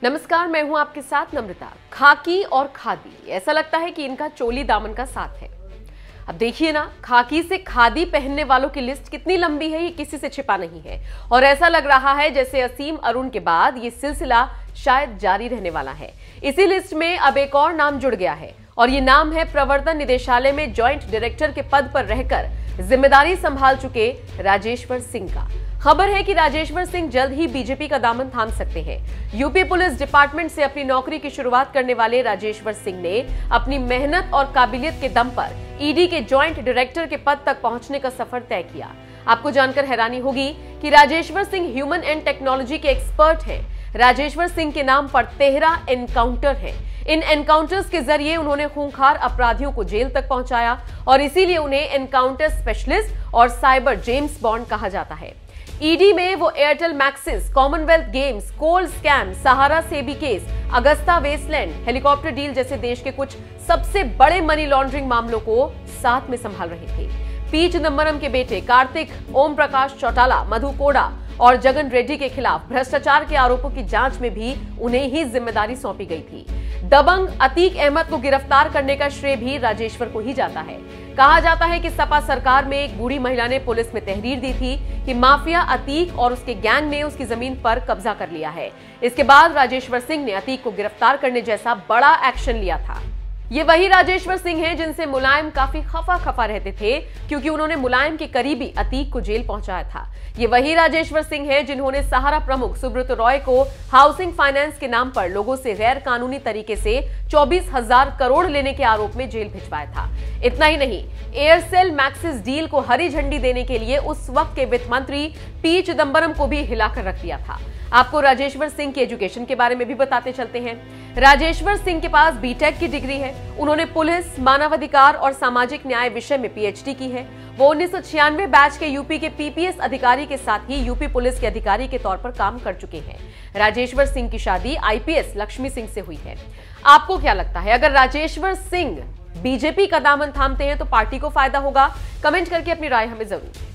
नमस्कार, मैं हूं आपके साथ नम्रता। खाकी और खादी, ऐसा लगता है कि इनका चोली दामन का साथ है। अब देखिए ना, खाकी से खादी पहनने वालों की लिस्ट कितनी लंबी है, ये किसी से छिपा नहीं है। और ऐसा लग रहा है जैसे असीम अरुण के बाद ये सिलसिला शायद जारी रहने वाला है। इसी लिस्ट में अब एक और नाम जुड़ गया है और ये नाम है प्रवर्तन निदेशालय में ज्वाइंट डायरेक्टर के पद पर रहकर जिम्मेदारी संभाल चुके राजेश्वर सिंह का। खबर है कि राजेश्वर सिंह जल्द ही बीजेपी का दामन थाम सकते हैं। यूपी पुलिस डिपार्टमेंट से अपनी नौकरी की शुरुआत करने वाले राजेश्वर सिंह ने अपनी मेहनत और काबिलियत के दम पर ईडी के ज्वाइंट डायरेक्टर के पद तक पहुंचने का सफर तय किया। आपको जानकर हैरानी होगी कि Rajeshwar Singh human and technology के एक्सपर्ट हैं। राजेश्वर सिंह के नाम पर 13 एनकाउंटर हैं। इन एनकाउंटर्स के जरिए उन्होंने खूंखार अपराधियों को जेल तक पहुंचाया और इसीलिए उन्हें एनकाउंटर स्पेशलिस्ट और साइबर जेम्स बॉन्ड कहा जाता है। ईडी में वो Airtel Maxis, Commonwealth Games, coal scam, Sahara SEBI case, Agusta Westland, helicopter deal जैसे देश के कुछ सबसे बड़े मनी लॉन्ड्रिंग मामलों को साथ में संभाल रहे थे। पी चिदंबरम के बेटे कार्तिक, ओम प्रकाश चौटाला, मधु कोड़ा और जगन रेड्डी के खिलाफ भ्रष्टाचार के आरोपों की जांच में भी उन्हें ही जिम्मेदारी सौंपी गई थी। दबंग अतीक अहमद को गिरफ्तार करने का श्रेय भी राजेश्वर को ही जाता है। कहा जाता है कि सपा सरकार में एक बूढ़ी महिला ने पुलिस में तहरीर दी थी कि माफिया अतीक और उसके गैंग ने उसकी जमीन पर कब्जा कर लिया है। इसके बाद राजेश्वर सिंह ने अतीक को गिरफ्तार करने जैसा बड़ा एक्शन लिया था। ये वही राजेश्वर सिंह हैं जिनसे मुलायम काफी खफा रहते थे क्योंकि उन्होंने मुलायम के करीबी अतीक को जेल पहुंचाया था। ये वही राजेश्वर सिंह हैं जिन्होंने सहारा प्रमुख सुब्रत रॉय को हाउसिंग फाइनेंस के नाम पर लोगों से गैर कानूनी तरीके से 24,000 करोड़ लेने के आरोप में जेल भिजवाया था। इतना ही नहीं, एयरसेल मैक्सिस डील को हरी झंडी देने के लिए उस वक्त के वित्त मंत्री पी चिदंबरम को भी हिलाकर रख दिया था। आपको राजेश्वर सिंह की एजुकेशन के बारे में भी बताते चलते हैं। राजेश्वर सिंह के पास बीटेक की डिग्री है। उन्होंने पुलिस, मानवाधिकार और सामाजिक न्याय विषय में पीएचडी की है। वो 1996 बैच के यूपी के पीपीएस अधिकारी के साथ ही यूपी पुलिस के अधिकारी के तौर पर काम कर चुके हैं। राजेश्वर सिंह की शादी आईपीएस लक्ष्मी सिंह से हुई है। आपको क्या लगता है, अगर राजेश्वर सिंह बीजेपी का दामन थामते हैं तो पार्टी को फायदा होगा? कमेंट करके अपनी राय हमें जरूर